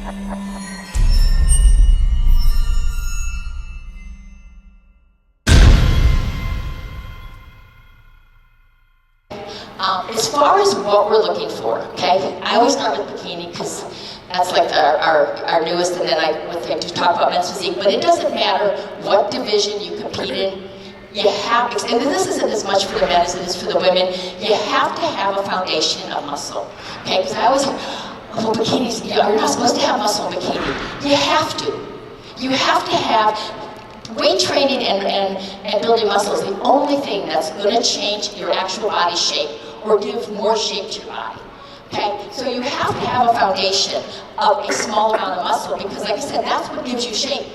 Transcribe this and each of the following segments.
As far as what we're looking for, okay, I always start with bikini because that's like our newest, and then I do talk about men's physique, but it doesn't matter what division you compete in, you have, and this isn't as much for the men as it is for the women, you have to have a foundation of muscle, okay, because I always hear, oh, bikinis, you're not supposed to have muscle in bikini. You have to. You have to have weight training and building muscle is the only thing that's going to change your actual body shape or give more shape to your body. Okay? So you have to have a foundation of a small amount of muscle because, like I said, that's what gives you shape.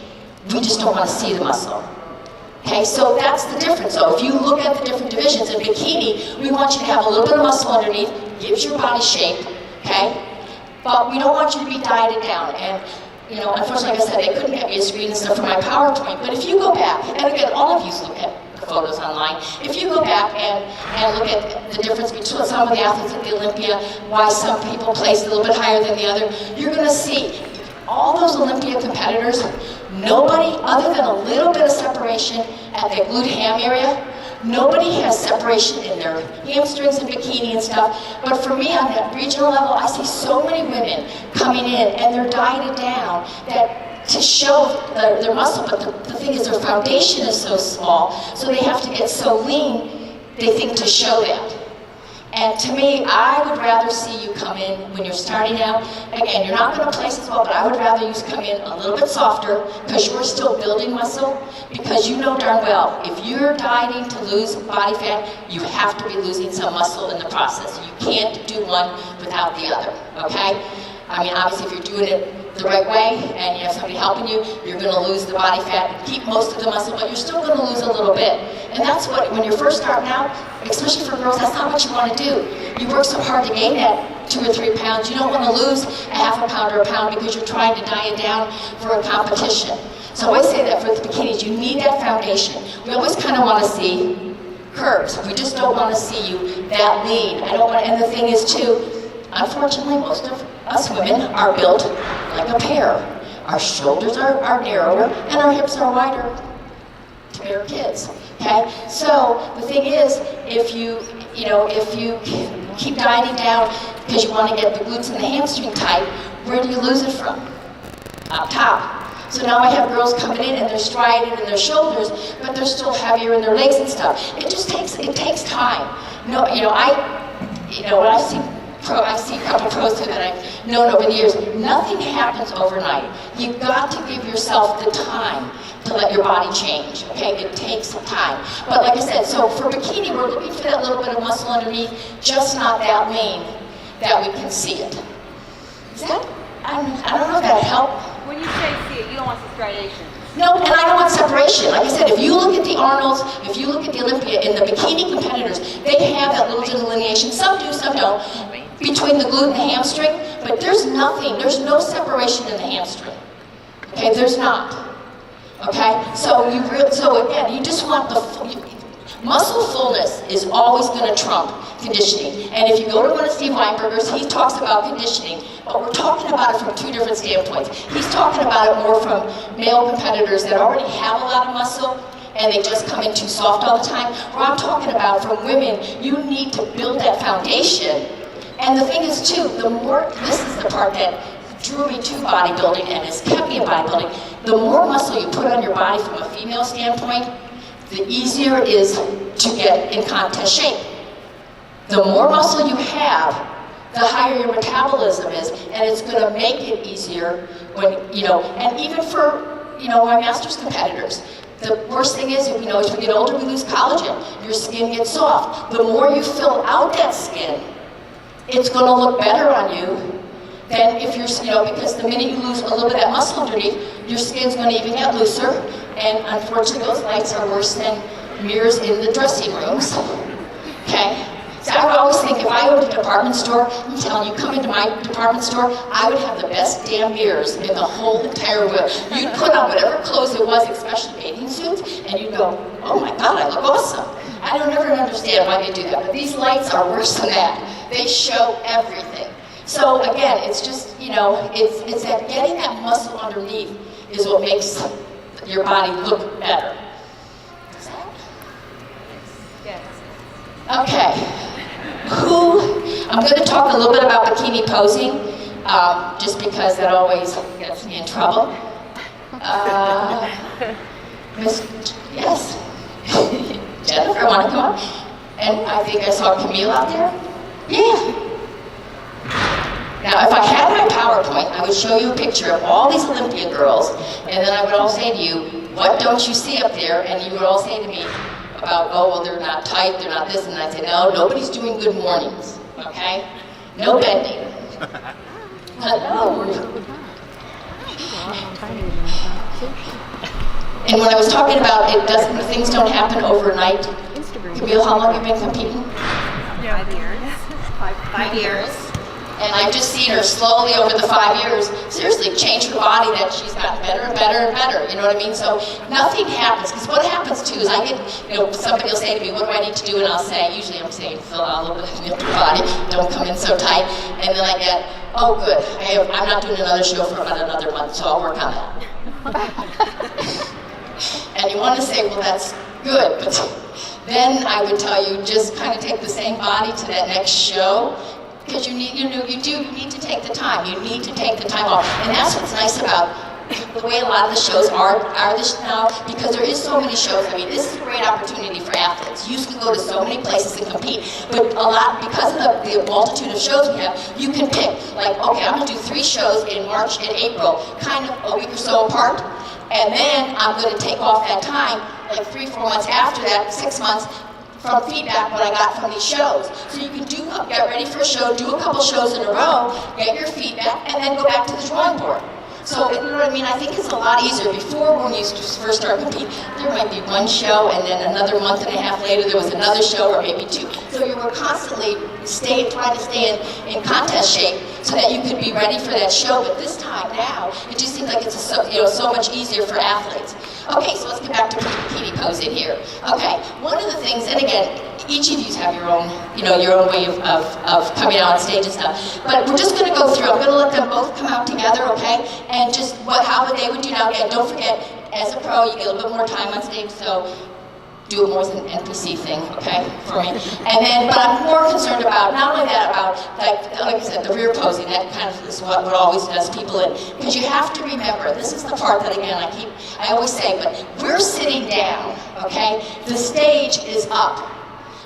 We just don't want to see the muscle. Okay, so that's the difference. So if you look at the different divisions in bikini, we want you to have a little bit of muscle underneath, gives your body shape, okay? But we don't want you to be dieted down. And, you know, unfortunately, like I said, they couldn't get me a screen and stuff for my PowerPoint. But if you go back, and again, all of you look at the photos online, if you go back and look at the difference between some of the athletes at the Olympia, why some people placed a little bit higher than the other, you're going to see all those Olympia competitors, nobody other than a little bit of separation at the glute ham area, nobody has separation in their hamstrings and bikini and stuff. But for me on that regional level, I see so many women coming in and they're dieted down that to show their muscle, but the thing is their foundation is so small, so they have to get so lean, they think to show that. And to me, I would rather see you come in when you're starting out. Again, you're not going to place as well, but I would rather you come in a little bit softer because you're still building muscle. Because you know darn well, if you're dieting to lose body fat, you have to be losing some muscle in the process. You can't do one without the other, okay? I mean, obviously, if you're doing it the right way and you have somebody helping you, you're going to lose the body fat, keep most of the muscle, but you're still going to lose a little bit. And that's what, when you're first starting out, especially for girls, that's not what you want to do. You work so hard to gain that 2 or 3 pounds. You don't want to lose a half a pound or a pound because you're trying to diet down for a competition. So I always say that for the bikinis, you need that foundation. We always kind of want to see curves. We just don't want to see you that lean. I don't want, and the thing is too, unfortunately, most of us women are built like a pear. Our shoulders are narrower and our hips are wider to bear kids. Okay? So the thing is, if you keep dieting down because you want to get the glutes and the hamstring tight, where do you lose it from? Up top. So now I have girls coming in and they're striding in their shoulders, but they're still heavier in their legs and stuff. It takes time. No, when I see a couple pros too that I've known over the years, nothing happens overnight. You've got to give yourself the time to let your body change, okay? It takes time. But like I said, so for bikini, we're looking for that little bit of muscle underneath, just not that lean that we can see it. Is that, I don't know if that helped. When you say see it, you don't want the striation. No, and I don't want separation. Like I said, if you look at the Arnolds, if you look at the Olympia, and the bikini competitors, they have that little delineation. Some do, some don't, between the glute and the hamstring, but there's nothing, there's no separation in the hamstring. Okay, there's not. Okay, so again, you just want muscle fullness is always going to trump conditioning. And if you go to one of Steve Weinberger's, he talks about conditioning, but we're talking about it from 2 different standpoints. He's talking about it more from male competitors that already have a lot of muscle and they just come in too soft all the time. Where I'm talking about from women, you need to build that foundation. And the thing is too, this is the part that drew me to bodybuilding and has kept me in bodybuilding, the more muscle you put on your body from a female standpoint, the easier it is to get in contest shape. The more muscle you have, the higher your metabolism is, and it's going to make it easier when, and even for, my master's competitors, the worst thing is, as we get older, we lose collagen. Your skin gets soft. The more you fill out that skin, it's going to look better on you than if you're, because the minute you lose a little bit of that muscle underneath, your skin's going to even get looser. And unfortunately, those lights are worse than mirrors in the dressing rooms. Okay? So I would always think if I owned a department store, I'm telling you, come into my department store, I would have the best damn mirrors in the whole entire world. You'd put on whatever clothes it was, especially bathing suits, and you'd go, oh my God, I look awesome. I don't ever understand why they do that, but these lights are worse than that. They show everything. So again, it's just, it's that getting that muscle underneath is what makes your body look better. Is that? Yes. Okay. I'm going to talk a little bit about bikini posing, just because that always gets me in trouble. Yes. Jennifer, want to come up? And I think I saw Camille out there. Yeah. Now, if I had my PowerPoint, I would show you a picture of all these Olympia girls, and then I would all say to you, what don't you see up there? And you would all say to me about, oh, well, they're not tight, they're not this, and I'd say, no, nobody's doing good mornings, okay? No bending. Hello. And when I was talking about things don't happen overnight, Camille, how long have you been competing? 5 years. 5 years. And I've just seen her slowly over the 5 years, seriously change her body, that she's gotten better and better and better, you know what I mean? So nothing happens, because what happens too is I get, somebody will say to me, what do I need to do? And I'll say, usually I'm saying, fill out a little bit of your body, don't come in so tight. And then I get, oh good, I'm not doing another show for about another month, so I'll work on that. And you want to say, well that's good, but then I would tell you, just kind of take the same body to that next show, because you need to take the time. You need to take the time off. And that's what's nice about the way a lot of the shows are this now, because there is so many shows. I mean, this is a great opportunity for athletes. You can go to so many places and compete, but a lot, because of the multitude of shows we have, you can pick, like, okay, I'm gonna do 3 shows in March and April, kind of a week or so apart, and then I'm gonna take off that time, like 3-4 months after that, 6 months, from feedback what I got from these shows. So you can get ready for a show, do a couple shows in a row, get your feedback, and then go back to the drawing board. So, you know what I mean? I think it's a lot easier. Before, when you first start competing, there might be 1 show, and then another month and a half later, there was another show, or maybe 2. So you were constantly trying to stay in contest shape so that you could be ready for that show. But this time now, it just seems like it's so much easier for athletes. Okay, so let's get back to bikini posing here. Okay, one of the things, and again, each of you have your own way of coming out on stage and stuff. But we're just going to go through. I'm going to let them both come out together, okay? And just how they would do now. Again, don't forget, as a pro, you get a little bit more time on stage, so do it more as an NPC thing, okay, for me. And then, but I'm more concerned about, not only that, about, like I said, the rear posing. That kind of is what always does people in. Because you have to remember, this is the part that, again, I always say, but we're sitting down, okay? The stage is up.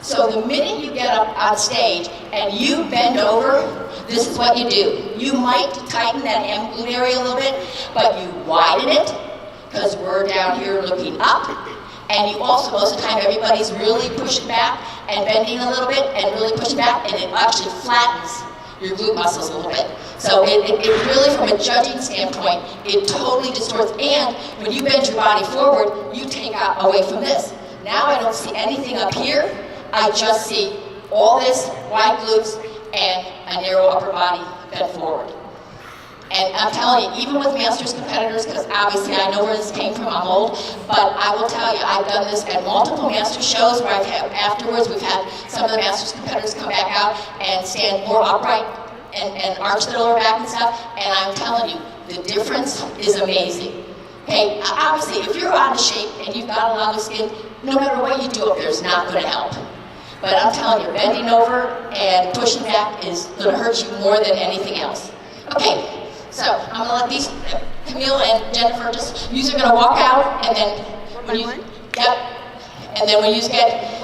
So the minute you get up on stage and you bend over, this is what you do. You might tighten that ham glute area a little bit, but you widen it, because we're down here looking up. And you also, most of the time, everybody's really pushing back and bending a little bit and really pushing back, and it actually flattens your glute muscles a little bit. So it really, from a judging standpoint, it totally distorts. And when you bend your body forward, you take out away from this. Now I don't see anything up here. I just see all this wide glutes and a narrow upper body bent forward. And I'm telling you, even with Masters competitors, because obviously I know where this came from, I'm old, but I will tell you, I've done this at multiple Masters shows where afterwards we've had some of the Masters competitors come back out and stand more upright and arch their lower back and stuff, and I'm telling you, the difference is amazing. Okay, obviously, if you're out of shape and you've got a lot of skin, no matter what you do up there, it's not going to help. But I'm telling you, bending over and pushing back is going to hurt you more than anything else. Okay. So I'm going to let these, Camille and Jennifer, you're going to walk out, and then when you, and then when you get,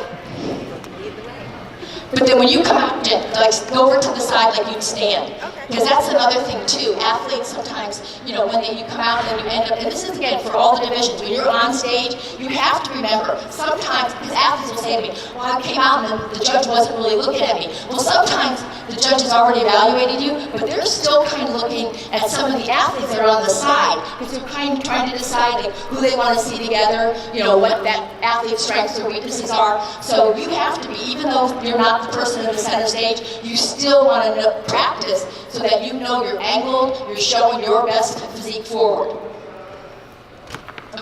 but then when you come out, like go over to the side like you'd stand. Because that's another thing too. Athletes sometimes, when you come out and you end up, and this is again for all the divisions, when you're on stage, you have to remember, sometimes, because athletes will say to me, well, I came out and the judge wasn't really looking at me. Well, sometimes the judge has already evaluated you, but they're still kind of looking at some of the athletes that are on the side, because they're kind of trying to decide who they want to see together, what that athlete's strengths or weaknesses are. So you have to be, even though you're not the person in the center stage, you still want to practice so that you know you're angled, you're showing your best physique forward.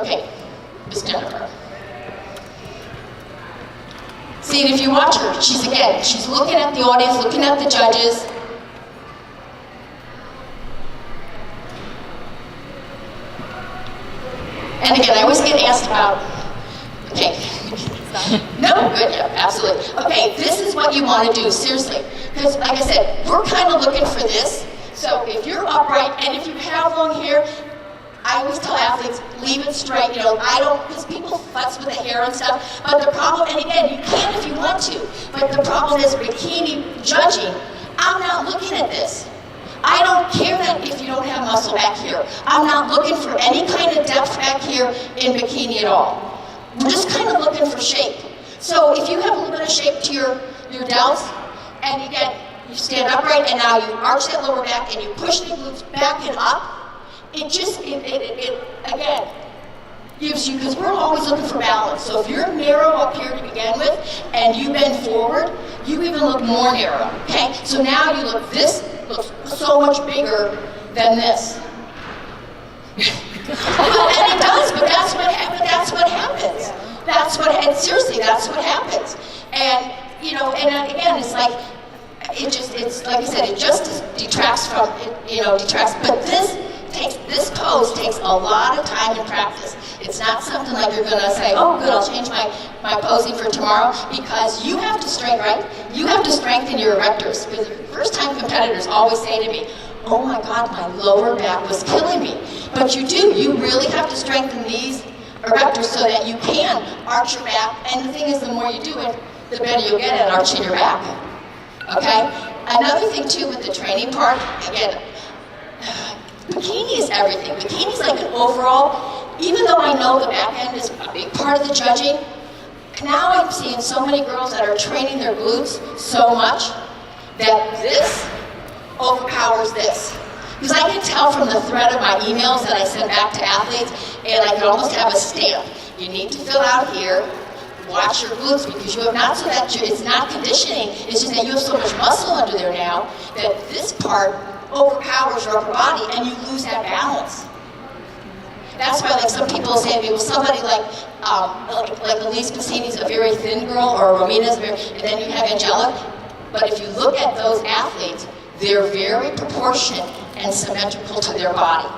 Okay, Miss Jennifer. See, if you watch her, she's looking at the audience, looking at the judges. And again, I always get asked about, okay. No, good, yeah, absolutely. Okay, this is what you want to do, seriously. Because like I said, we're kind of looking for this. So if you're upright, and if you have long hair, I always tell athletes, leave it straight. You know, I don't, because people futz with the hair and stuff. But the problem, and again, you can if you want to, but the problem is bikini judging. I'm not looking at this. I don't care that if you don't have muscle back here. I'm not looking for any kind of depth back here in bikini at all. We're just kind of looking for shape. So if you have a little bit of shape to your delts, and you stand upright, and now you arch that lower back, and you push the glutes back and up, it just, again, gives you, because we're always looking for balance. So if you're narrow up here to begin with, and you bend forward, you even look more narrow, okay? So now you look, this looks so much bigger than this. And it does, but that's what happens. And seriously, that's what happens. And, you know, and again, it's like, it's like I said, it just detracts from, detracts, but this pose takes a lot of time and practice. It's not something like you're gonna say, oh good, I'll change my posing for tomorrow, because you have to strengthen your erectors. Because first time competitors always say to me, oh my God, my lower back was killing me. But you really have to strengthen these erectors so that you can arch your back. And the thing is, the more you do it, the better you'll get at arching your back. Okay? Another thing too with the training part, again, bikini is everything. Bikini is like an overall, even though I know the back end is a big part of the judging, now I'm seeing so many girls that are training their glutes so much that this overpowers this. Because I can tell from the thread of my emails that I send back to athletes, and I can almost have a stamp. You need to fill out here, watch your glutes, because you have not, so that it's not conditioning, it's just that you have so much muscle under there now that this part overpowers your upper body and you lose that balance. That's why, like, some people say to me, well, somebody like Elise Bassini's a very thin girl, or Romina's and then you have Angelic. But if you look at those athletes, they're very proportionate and symmetrical to their body.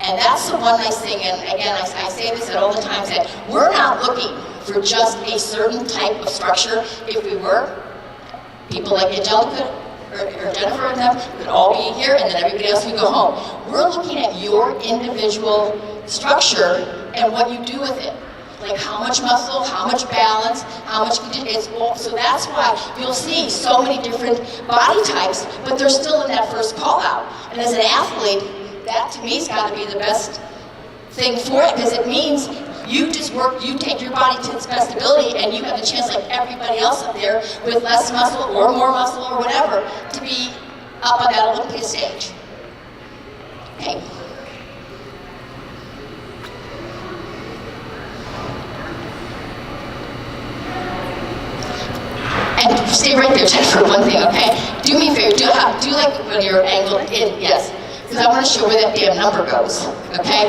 And that's the one nice thing, and again, I say this at all the times, that we're not looking for just a certain type of structure. If we were, people like Angelica or Jennifer and them could all be here, and then everybody else would go home. We're looking at your individual structure and what you do with it. Like how much muscle, how much balance, how much it's all, so that's why you'll see so many different body types, but they're still in that first call out. And as an athlete, that to me has got to be the best thing for it, because it means you just work, you take your body to its best ability, and you have the chance, like everybody else up there, with less muscle or more muscle or whatever, to be up on that Olympia stage. Okay. And stay right there, Jennifer, one thing, okay? Do me a favor, do like when you're angled in, yes. Because I want to show where that damn number goes, okay?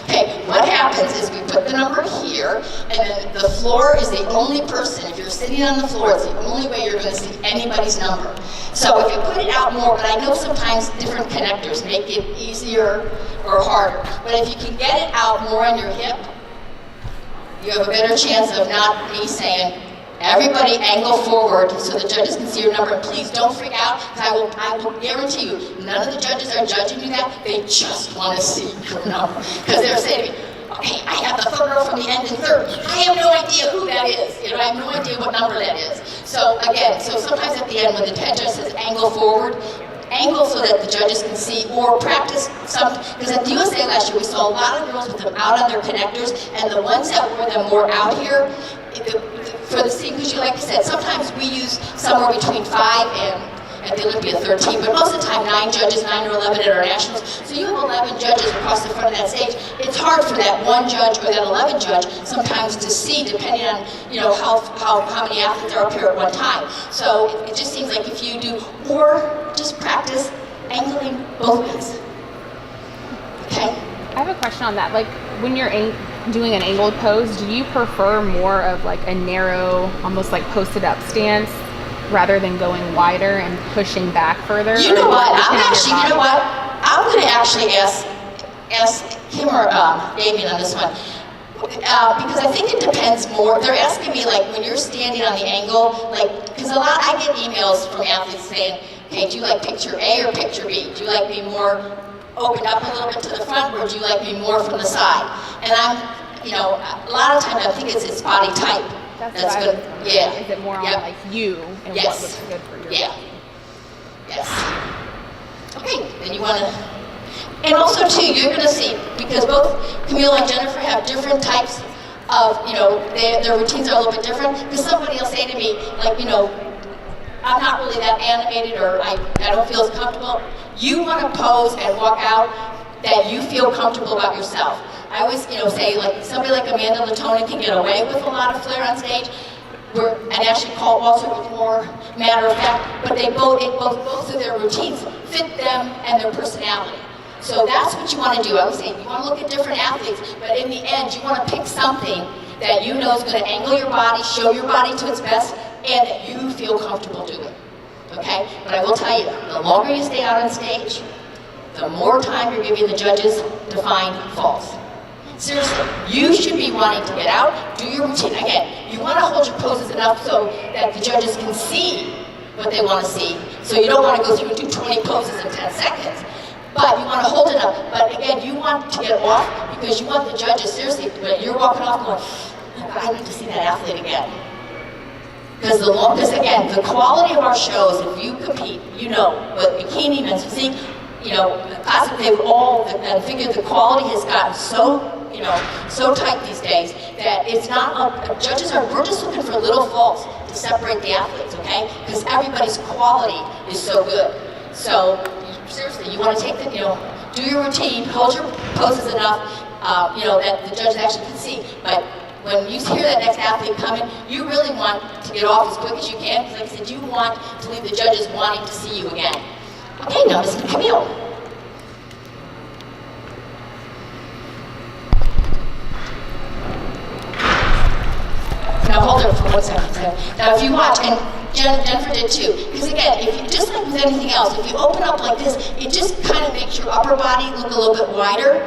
Okay, what happens is we put the number here, and then the floor is the only person, if you're sitting on the floor, it's the only way you're going to see anybody's number. So if you put it out more, but I know sometimes different connectors make it easier or harder, but if you can get it out more on your hip, you have a better chance of not me saying, everybody angle forward so the judges can see your number. And please don't freak out, because I will guarantee you, none of the judges are judging you that. They just want to see your number. Because they're saying to me, okay, I have the third from the end in third. I have no idea who that is. I have no idea what number that is. So again, sometimes at the end when the head judge says angle forward, angle so that the judges can see, or practice some, because at the USA last year we saw a lot of girls with them out on their connectors, and the ones that wore them more out here, for the same, because like I said, sometimes we use somewhere between 5 and at the Olympia 13, but most of the time 9 judges, 9 or 11 at our nationals. So you have 11 judges across the front of that stage. It's hard for that one judge or that 11 judge sometimes to see, depending on how many athletes are up here at one time. So it just seems like if you do, or just practice angling both ways. Okay. I have a question on that. Like when you're doing an angled pose, do you prefer more of like a narrow, almost like posted up stance, rather than going wider and pushing back further? You know what? I'm going to actually ask Kim or Damien on this one. Because I think it depends more. They're asking me, like, when you're standing on the angle, like, because I get emails from athletes saying, okay, do you like picture A or picture B? Do you like me more opened up a little bit to the front, or do you like me more from the side? And a lot of times I think it's body type. That's good. Yeah. Is it more on like you and what looks good for your body? Yes. Okay, then you want to, and also too, you're going to see, because both Camille and Jennifer have different types of, their routines are a little bit different, because somebody will say to me, like, I'm not really that animated, or I don't feel as comfortable. You want to pose and walk out that you feel comfortable about yourself. I always, say, like, somebody like Amanda Latona can get away with a lot of flair on stage, and actually Paul Walter with more matter of fact, but both of their routines fit them and their personality. So that's what you want to do. I was saying, you want to look at different athletes, but in the end, you want to pick something that you know is going to angle your body, show your body to its best, and that you feel comfortable doing. Okay? But I will tell you, the longer you stay out on stage, the more time you're giving the judges to find faults. Seriously, you should be wanting to get out, do your routine. Again, you want to hold your poses enough so that the judges can see what they want to see. So you don't want to go through and do 20 poses in 10 seconds. But you want to hold it up. But again, you want to get off because you want the judges, seriously, when you're walking off going, oh, I need to see that athlete again. Because again, the quality of our shows, if you compete, with bikini, men's physique, classic, they've all, I figure the quality has gotten so tight these days that it's not, we're just looking for little faults to separate the athletes, okay? Because everybody's quality is so good. So, seriously, you want to take do your routine, hold your poses enough, that the judges actually can see. But when you hear that next athlete coming, you really want to get off as quick as you can, because like I said, you want to leave the judges wanting to see you again. Okay, now Mr. Camille. Now hold it for 1 second. Now if you watch, and Jennifer did too, because again, if you, just like with anything else, if you open up like this, it just kind of makes your upper body look a little bit wider,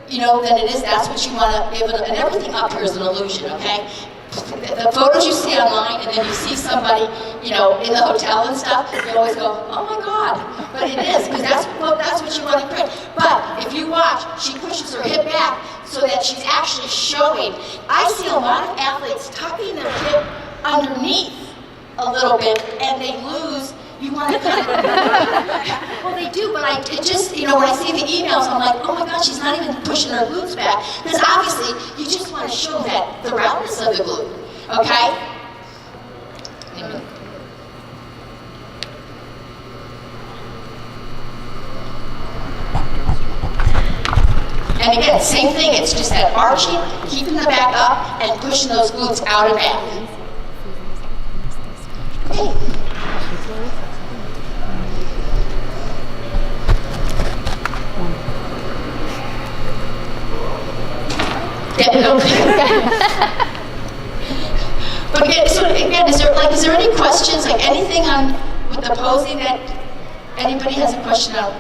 than it is. That's what you want to give it, and everything up here is an illusion, okay? The photos you see online, and then you see somebody, in the hotel and stuff, you always go, oh my God. But it is, because that's what you want to print. But if you watch, she pushes her hip back so that she's actually showing. I see a lot of athletes tucking their hip underneath a little bit, and they lose. You want to kind of, well, they do, but it just, when I see the emails, I'm like, oh my God, she's not even pushing her glutes back. Because obviously, you just want to show that the roundness of the glute, okay? And again, same thing, it's just that arching, keeping the back up, and pushing those glutes out and back. Okay. But again, is there any questions, like anything with the posing that anybody has a question on?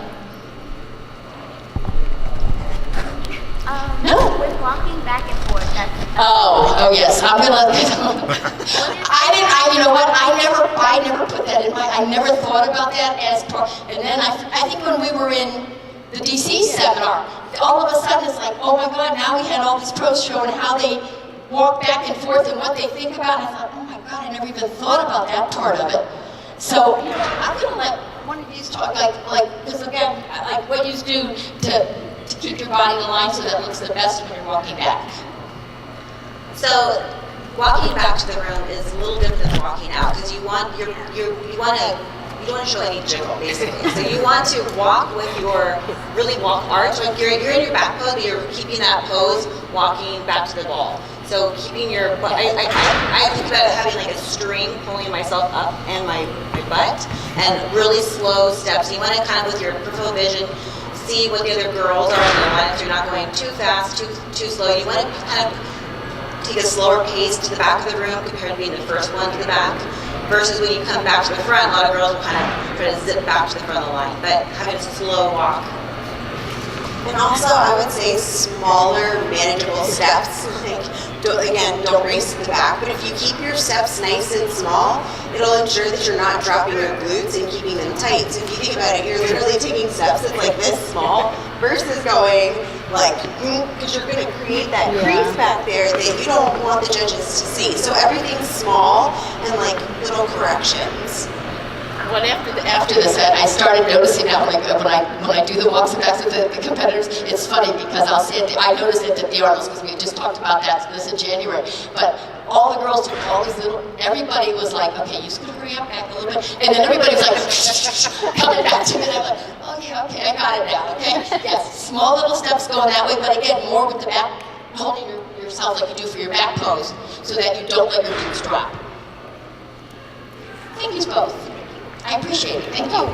No. With walking back and forth, Oh yes, I'm gonna. You know what? I never put that in I never thought about that as part. And then I think when we were in the DC seminar, all of a sudden it's like, oh my God, now we had all these pros showing how they walk back and forth and what they think about. And I thought, oh my God, I never even thought about that part of it. So I'm gonna let one of you talk, because again, like what you do to keep your body in line so that it looks the best when you're walking back. So walking back to the room is a little different than walking out, because you don't want to show any jiggle, basically. So you want to walk with your arch, like you're in your back pose, but you're keeping that pose walking back to the ball. So keeping your butt, I think about having like a string pulling myself up and my butt, and really slow steps. You want to kind of, with your peripheral vision, see what the other girls are doing. You're not going too fast, too slow. You want to kind of take a slower pace to the back of the room compared to being the first one to the back. Versus when you come back to the front, a lot of girls will kind of try to zip back to the front of the line. But having a slow walk. And also, I would say smaller, manageable steps. Like, don't race to the back, but if you keep your steps nice and small, it'll ensure that you're not dropping your glutes and keeping them tight. So if you think about it, you're literally taking steps that's like this small versus going like, because you're going to create that crease back there that you don't want the judges to see. So everything's small and like little corrections. When after this, I started noticing now, like when I do the walks and backs with the competitors, it's funny because I'll say I noticed it at the Arnold's because we just talked about that this in January. But all the girls took all these little. Everybody was like, okay, you just gonna hurry up back a little bit, and then everybody was like, coming back to me. And I'm like, oh yeah, okay, I got it now. Okay, yes, small little steps going that way, but again, more with the back, holding yourself like you do for your back pose, so that you don't let your glutes drop. Thank you both. I appreciate it. Thank you.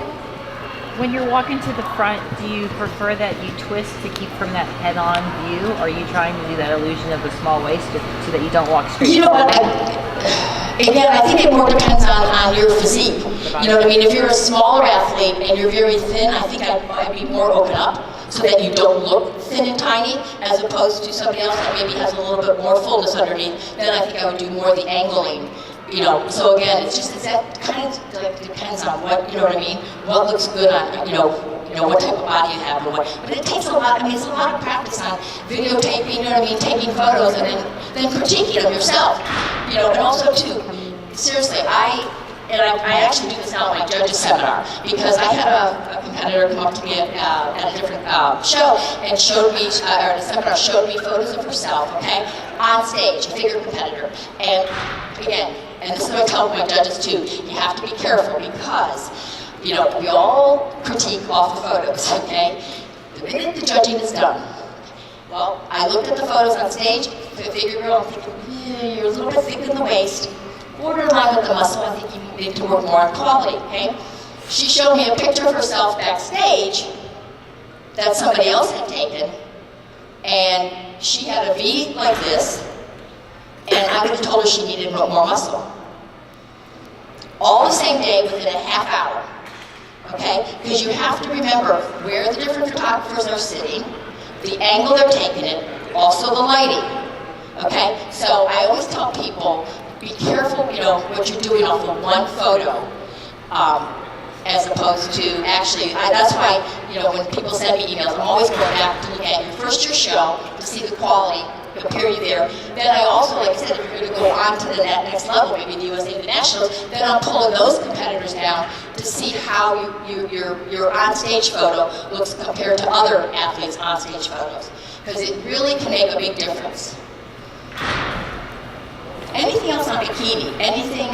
When you're walking to the front, do you prefer that you twist to keep from that head-on view? Or are you trying to do that illusion of the small waist so that you don't walk straight? You know what? Again, I think it more depends on your physique. You know what I mean? If you're a smaller athlete and you're very thin, I think I'd be more open up so that you don't look thin and tiny, as opposed to somebody else that maybe has a little bit more fullness underneath. Then I think I would do more of the angling. You know, so again, it's that kind of like depends on what, you know what I mean, what looks good on, you know, what type of body you have and what, but it takes a lot, I mean, it's a lot of practice on videotaping, you know what I mean, taking photos and then critiquing them yourself, you know, and also too, seriously, I actually do this now at my judges seminar, because I had a competitor come up to me at a different show and showed me, or at a seminar, showed me photos of herself, okay, on stage, a figure competitor, and again, and this is what I tell my judges too, you have to be careful because, you know, we all critique off the photos, okay? The minute the judging is done, well, I looked at the photos on stage, the figure girl, I'm thinking, yeah, you're a little bit thick in the waist, borderline with the muscle, I think you need to work more on quality, okay? She showed me a picture of herself backstage that somebody else had taken, and she had a V like this, and I would have told her she needed more muscle. All the same day within a half hour, okay? Because you have to remember where the different photographers are sitting, the angle they're taking it, also the lighting, okay? So I always tell people, be careful, you know, what you're doing off of one photo, as opposed to actually, that's why, you know, when people send me emails, I'm always going back to look at your show to see the quality, compare you there. Then I also, like I said, if you're going to go on to the next level, maybe the USA, the Nationals, then I'm pulling those competitors down to see how your on-stage photo looks compared to other athletes' on-stage photos. Because it really can make a big difference. Anything else on bikini? Anything?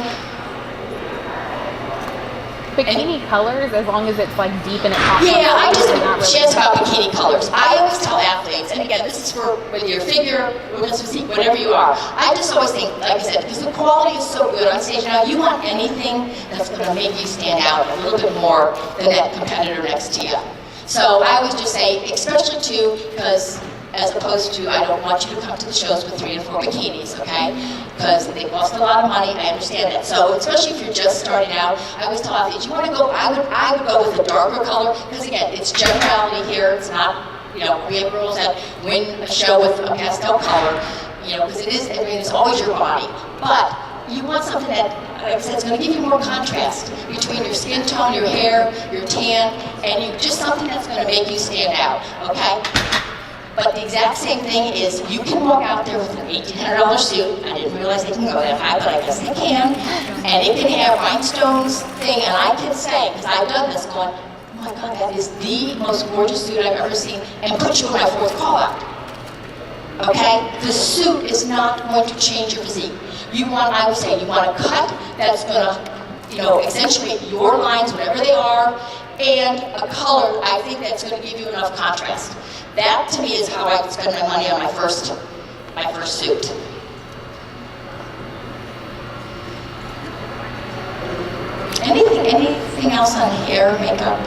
Bikini colors, as long as it's like deep and it pops Yeah, up. I just not really chance about bikini colors. I always tell athletes, and again, this is for whether you're figure, women's physique, whatever you are. I just always think, like I said, because the quality is so good on stage now, you want anything that's going to make you stand out a little bit more than that competitor next to you. So I would just say, especially too, because as opposed to, I don't want you to come to the shows with 3 and 4 bikinis, okay? Because they cost a lot of money, I understand that. So especially if you're just starting out, I always tell athletes, you want to go, I would go with a darker color, because again, it's generality here, it's not, you know, we have girls that win a show with a pastel color, you know, because it is, I mean, it's always your body. But you want something that, like I said, it's going to give you more contrast between your skin tone, your hair, your tan, and you just something that's going to make you stand out, okay? But the exact same thing is you can walk out there with an $1,800 suit. I didn't realize they can go that high, but I guess they can. And it can have rhinestones thing, and I can say, because I've done this, going, oh my God, that is the most gorgeous suit I've ever seen, and put you in my 4th call out. Okay? The suit is not going to change your physique. You want, I would say, you want a cut that's going to, you know, accentuate your lines, whatever they are, and a color, I think that's going to give you enough contrast. That, to me, is how I would spend my money on my first suit. Anything else on hair, makeup?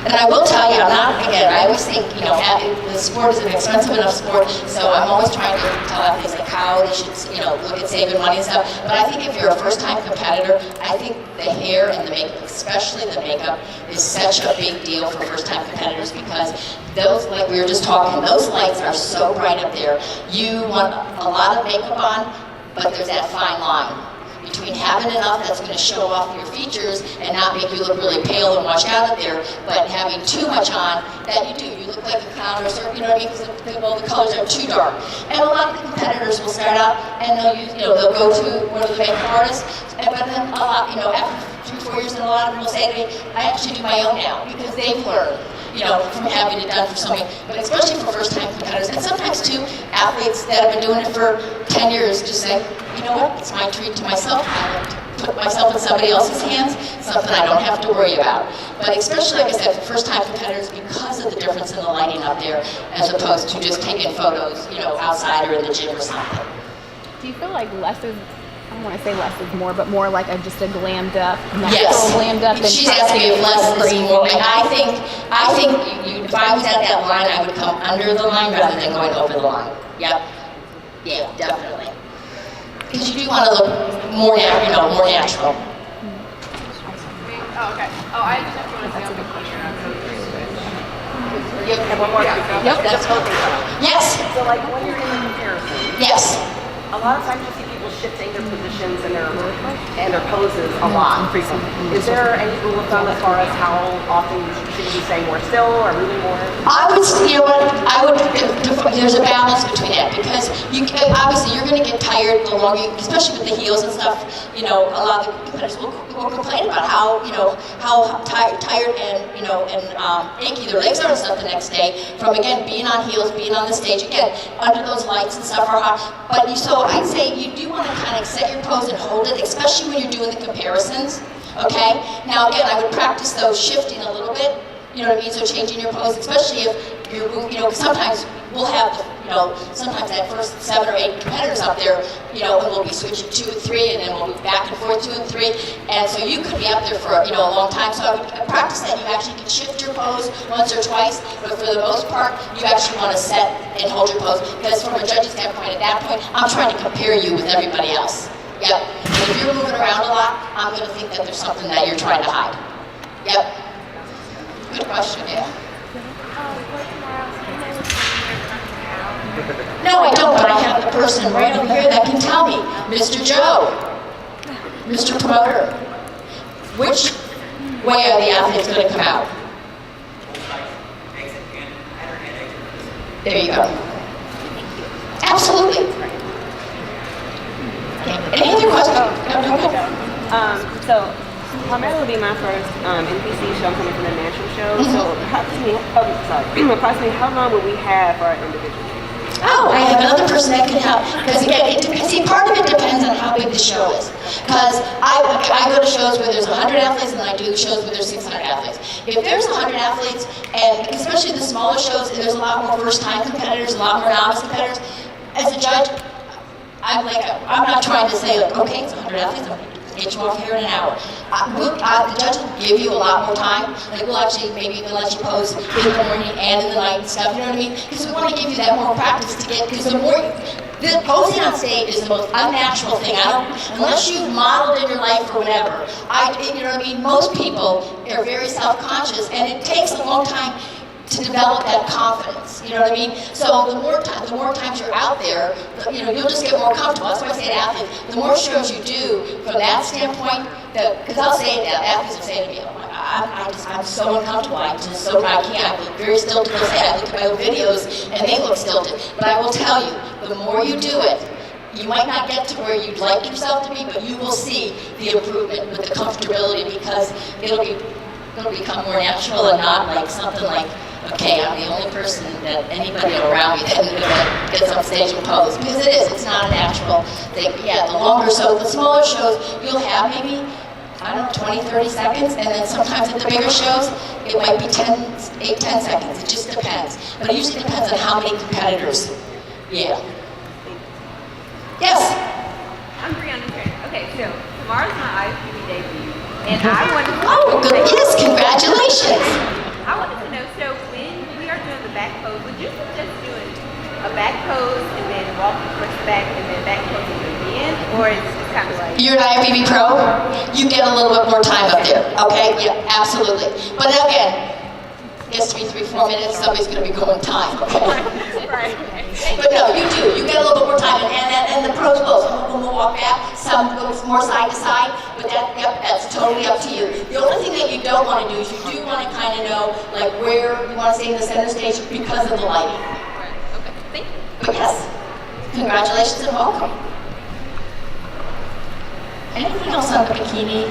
And I will tell you, I'm not, again, I always think, you know, the sport is an expensive enough sport, so I'm always trying to tell athletes like how they should, you know, look at saving money and stuff. But I think if you're a first-time competitor, I think the hair and the makeup, especially the makeup, is such a big deal for first-time competitors because those, like we were just talking, those lights are so bright up there. You want a lot of makeup on, but there's that fine line between having enough that's going to show off your features and not make you look really pale and washed out up there, but having too much on that you do. You look like a clown or something, you know what I mean? Because the colors are too dark. And a lot of the competitors will start out and they'll use, you know, they'll go to one of the makeup artists, but then a lot, you know, after 3-4 years, and a lot of them will say to me, I actually do my own now because they've learned, you know, from having it done for so many, but especially for first-time competitors, and sometimes too, athletes that have been doing it for 10 years just say, you know what, it's my treat to myself, I like to put myself in somebody else's hands, something I don't have to worry about. But especially, like I said, for first-time competitors, because of the difference in the lighting up there, as opposed to just taking photos, you know, outside or in the gym or something. Do you feel like less is, I don't want to say less is more, but more like just a glammed up, natural Yes. glammed up? She's asking if less is more, and I think if I was at that line, I would come under the line rather than going over the line. Yep. Yeah, definitely. Because you do want to look more, you know, more natural. Oh, okay. Oh, I just want to say on vacation. Yep. One more. Yep, that's okay. Yes. So like when you're in the comparison, Yes. a lot of times you see people shifting their positions and their poses a lot. Is there any rule of thumb as far as how often should you be staying more still or moving more? I would, you know what, there's a balance between that because obviously you're going to get tired the longer, especially with the heels and stuff, you know, a lot of the competitors will complain about how, you know, how tired and, you know, and achy their legs are and stuff the next day from, again, being on heels, being on the stage, again, under those lights and stuff are hot. But so I'd say you do want to kind of set your pose and hold it, especially when you're doing the comparisons, okay? Now, again, I would practice those shifting a little bit, you know what I mean? So changing your pose, especially if you're, you know, sometimes we'll have, you know, sometimes that first 7 or 8 competitors up there, you know, and we'll be switching 2 and 3, and then we'll be back and forth 2 and 3, and so you could be up there for, you know, a long time. So I would practice that. You actually can shift your pose once or twice, but for the most part, you actually want to set and hold your pose, because from a judge's standpoint, at that point, I'm trying to compare you with everybody else. Yep. And if you're moving around a lot, I'm going to think that there's something that you're trying to hide. Yep. Good question, yeah. No, I don't, but I have the person right over here that can tell me. Mr. Joe, Mr. Promoter, which way are the athletes going to come out? There you go. Absolutely. Okay. Any other questions? So primarily will be my first NPC show. I'm coming from the natural show. So approximately how long will we have for our individual? Oh, I have another person that can help. Because again, see, part of it depends on how big the show is. Because I go to shows where there's 100 athletes, and I do shows where there's 600 athletes. If there's 100 athletes, and especially the smaller shows, and there's a lot more first-time competitors, a lot more novice competitors, as a judge, I'm not trying to say, like, okay, it's 100 athletes, I'm going to get you off here in an hour. The judge will give you a lot more time. Like, we'll actually maybe even let you pose in the morning and in the night and stuff, you know what I mean? Because we want to give you that more practice to get, because the more, the posing on stage is the most unnatural thing. Unless you've modeled in your life or whatever, you know what I mean? Most people are very self-conscious, and it takes a long time to develop that confidence, you know what I mean? So the more times you're out there, you know, you'll just get more comfortable. That's why I say to athletes, the more shows you do from that standpoint, because I'll say that athletes will say to me, I'm so uncomfortable, I can't, I look very stilted. They'll say, I look at my own videos and they look stilted. But I will tell you, the more you do it, you might not get to where you'd like yourself to be, but you will see the improvement with the comfortability, because it'll become more natural and not like something like, okay, I'm the only person that anybody around me that gets on stage and pose. Because it's not a natural thing. Yeah, the longer, so the smaller shows, you'll have maybe, I don't know, 20, 30 seconds, and then sometimes at the bigger shows, it might be 8, 10 seconds. It just depends. But it usually depends on how many competitors. Yeah. Yes? I'm Brianna Trainer. Okay, so tomorrow's my IFBB debut, and I want to. Oh, good. Yes, congratulations. I wanted to know, so when we are doing the back pose, would you suggest doing a back pose and then walking towards the back and then back pose at the end? Or is it just kind of like... You're an IFBB Pro, you get a little bit more time up there, okay? Yeah, absolutely. But again, it's 3-4 minutes, somebody's gonna be going time, okay? Right. But no, you do. You get a little bit more time, and the pros will. Some of them will walk back, some go more side to side. But that's totally up to you. The only thing that you don't want to do is you do want to kind of know like where you want to stay in the center stage because of the lighting. Right. Okay. Thank you. But yes, congratulations and welcome. Anything else on the bikini?